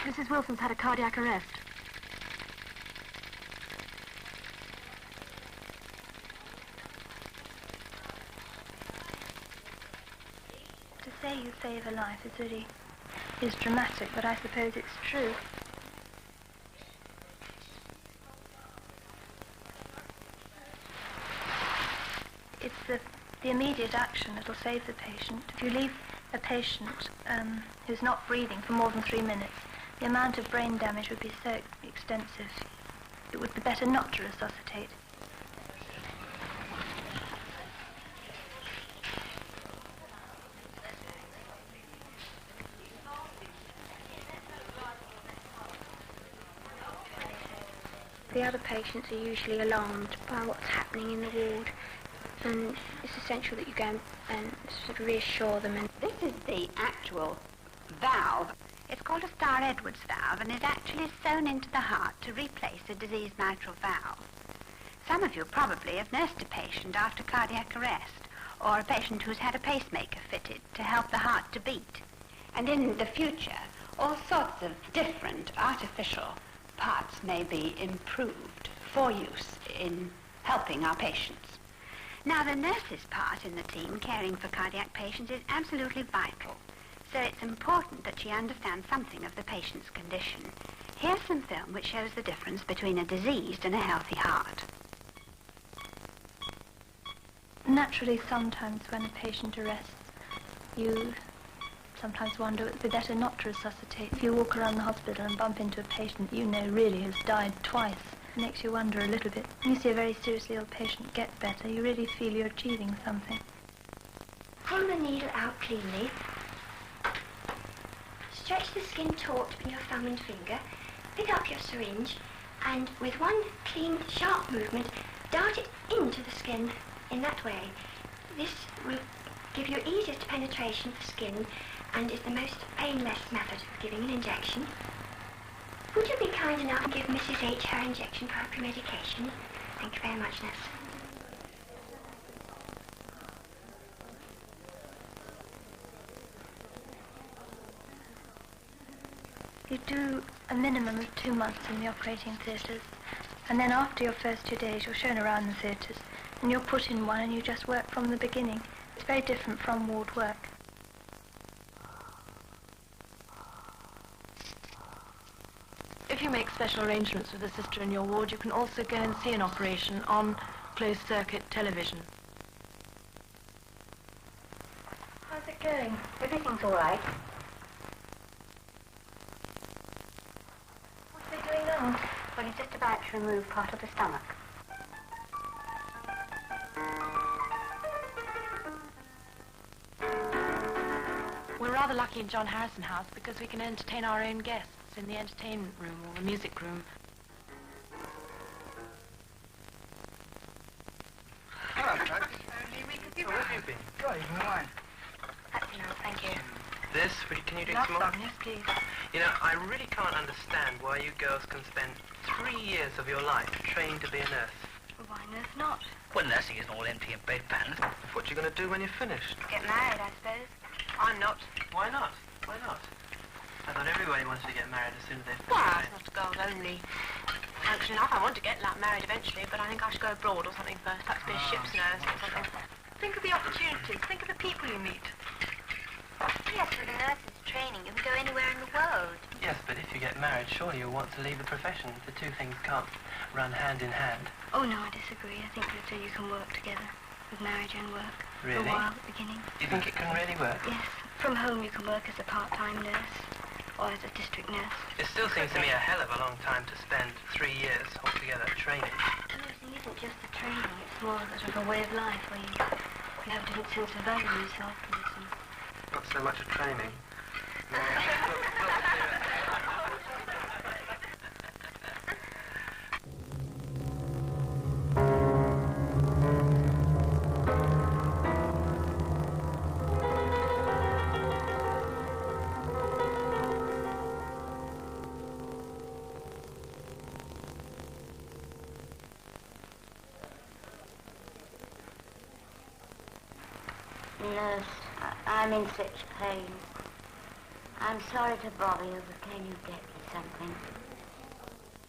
Mrs. Wilson's had a cardiac arrest. To say you save a life is dramatic, but I suppose it's true. It's the immediate action that'll save the patient. If you leave a patient who's not breathing for more than 3 minutes, the amount of brain damage would be so extensive. It would be better not to resuscitate. The other patients are usually alarmed by what's happening in the ward, and it's essential that you go and sort of reassure them. And this is the actual valve. It's called a Starr-Edwards valve and is actually sewn into the heart to replace a diseased mitral valve. Some of you probably have nursed a patient after cardiac arrest, or a patient who's had a pacemaker fitted to help the heart to beat. And in the future, all sorts of different artificial parts may be improved for use in helping our patients. Now, the nurse's part in the team caring for cardiac patients is absolutely vital, so it's important that she understands something of the patient's condition. Here's some film which shows the difference between a diseased and a healthy heart. Naturally, sometimes when a patient arrests, you sometimes wonder it would be better not to resuscitate. If you walk around the hospital and bump into a patient you know really has died twice, it makes you wonder a little bit. When you see a very seriously ill patient get better, you really feel you're achieving something. Pull the needle out cleanly. Stretch the skin taut between your thumb and finger. Pick up your syringe and with one clean, sharp movement, dart it into the skin in that way. This will give you easiest penetration of the skin and is the most painless method of giving an injection. Would you be kind enough to give Mrs. H her injection for her premedication? Thank you very much, nurse. You do a minimum of 2 months in the operating theatres, and then after your first 2 days you're shown around the theatres, and you're put in one and you just work from the beginning. It's very different from ward work. If you make special arrangements with a sister in your ward, you can also go and see an operation on closed-circuit television. How's it going? Everything's all right. What's he doing now? Well, he's just about to remove part of the stomach. We're rather lucky in John Harrison House because we can entertain our own guests in the entertainment room or the music room. Hello, folks. Only we could give. Where have you been? Got even wine. That's enough, thank you. This? Can you drink some more? Yes, please. You know, I really can't understand why you girls can spend 3 years of your life trained to be a nurse. Well, why nurse not? Well, nursing isn't all empty and bedpans. What are you going to do when you're finished? Get married, I suppose. I'm not. Why not? Why not? I thought everybody wanted to get married as soon as they finished. Well, it's not a girls only function enough. I want to get married eventually, but I think I should go abroad or something first. Perhaps be a ship's nurse or something. Think of the opportunities. Think of the people you meet. Yes, with a nurse's training, you can go anywhere in the world. Yes, but if you get married, surely you'll want to leave the profession. The two things can't run hand in hand. Oh, no, I disagree. I think that you can work together with marriage and work. Really? For a while at the beginning. You think it can really work? Yes. From home you can work as a part-time nurse or as a district nurse. It still seems to me a hell of a long time to spend 3 years altogether training. Nursing isn't just a training, it's more sort of a way of life where you have a different sense of valuing yourself. Not so much a training. Nurse, I'm in such pain. I'm sorry to bother you, but can you get me something.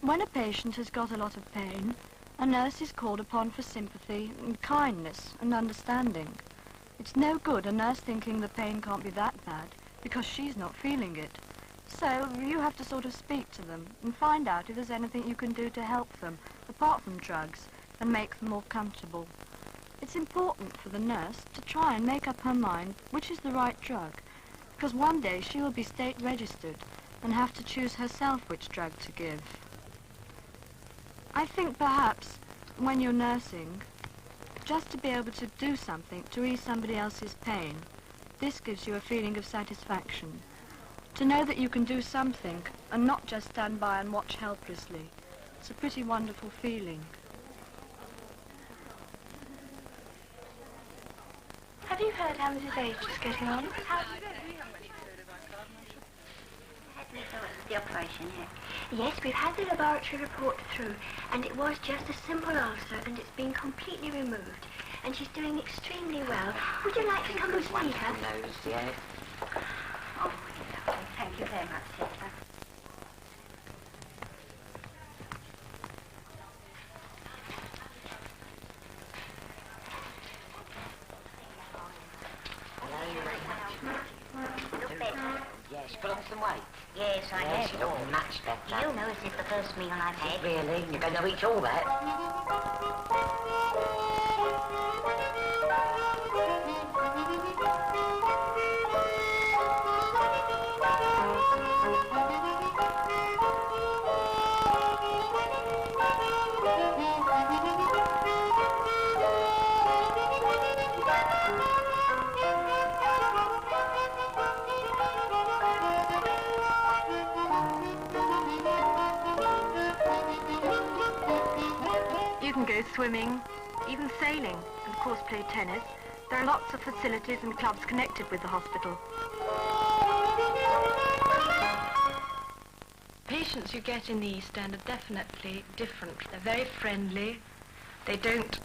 When a patient has got a lot of pain, a nurse is called upon for sympathy and kindness and understanding. It's no good a nurse thinking the pain can't be that bad because she's not feeling it. So you have to sort of speak to them and find out if there's anything you can do to help them, apart from drugs, and make them more comfortable. It's important for the nurse to try and make up her mind which is the right drug, because one day she will be state registered and have to choose herself which drug to give. I think perhaps when you're nursing, just to be able to do something to ease somebody else's pain, this gives you a feeling of satisfaction. To know that you can do something and not just stand by and watch helplessly. It's a pretty wonderful feeling. Have you heard how Mrs. H is getting on? The operation yet? Yes, we've had the laboratory report through, and it was just a simple ulcer, and it's been completely removed. And she's doing extremely well. Would you like to come and see her? Nose, yes. Oh, thank you very much, sister. Yes, put on some weight. Yes, I have. You look much better. You know, is it the first meal I've had? Really? You're going to eat all that? You can go swimming, even sailing, and of course play tennis. There are lots of facilities and clubs connected with the hospital. Patients you get in the East End are definitely different. They're very friendly. They don't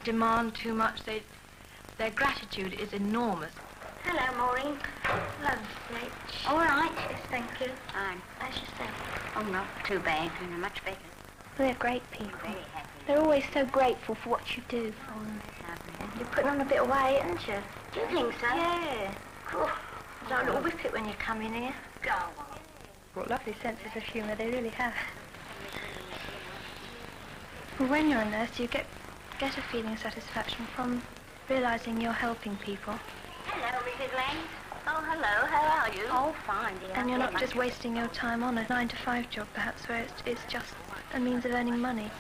demand too much. Their gratitude is enormous. Hello, Maureen. Hello, Mrs. H. All right. Yes, thank you. Fine. How's yourself? Oh, not too bad. Much better. They're great people. Very happy. They're always so grateful for what you do for them. You're putting on a bit of weight, aren't you? Do you think so? Yeah. Like a little whippet when you come in here. Go on. What lovely senses of humour they really have. Well, when you're a nurse, you get a feeling of satisfaction from realising you're helping people. Hello, Mrs. Lang. Oh, hello. How are you? Oh, fine, dear. And you're not just wasting your time on a 9-to-5 job, perhaps, where it's just a means of earning money.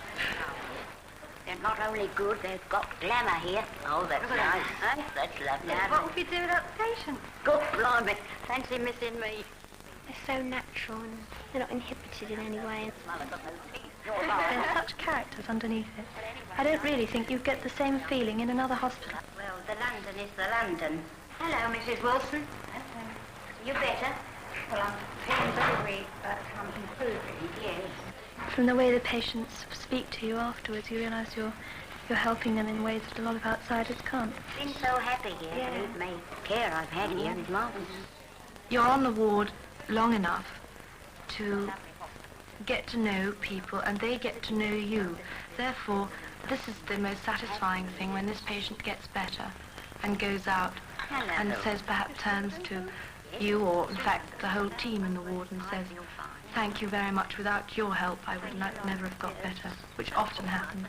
They're not only good, they've got glamour here. Oh, that's nice. Huh? That's lovely. What would you do without the patient? Good blimey. Fancy missing me. They're so natural and they're not inhibited in any way. Well, I've got no teeth. There's such characters underneath it. I don't really think you get the same feeling in another hospital. Well, the London is the London. Hello, Mrs. Wilson. Hello. You better? Well, I'm feeling very weak, but I'm improving, yes. From the way the patients speak to you afterwards, you realise you're helping them in ways that a lot of outsiders can't. Been so happy here. Yeah. Believe me. The care I've had here is marvellous. You're on the ward long enough to get to know people and they get to know you. Therefore, this is the most satisfying thing when this patient gets better and goes out Hello. and says, perhaps turns to you or in fact the whole team in the ward and says, thank you very much. Without your help I would never have got better, which often happens.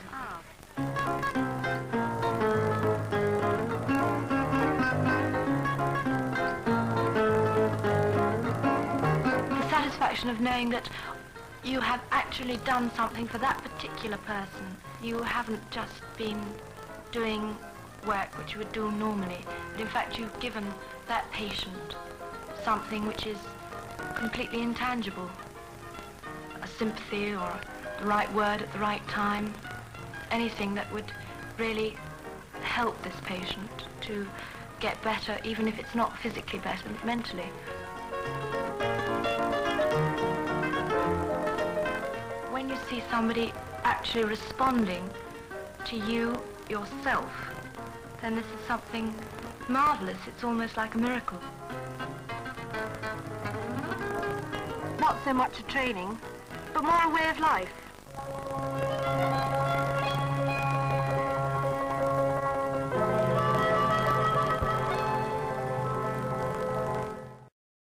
The satisfaction of knowing that you have actually done something for that particular person. You haven't just been doing work which you would do normally, but in fact you've given that patient something which is completely intangible. A sympathy or the right word at the right time, anything that would really help this patient to get better, even if it's not physically better, mentally. When you see somebody actually responding to you yourself, then this is something marvellous. It's almost like a miracle. Not so much a training, but more a way of life.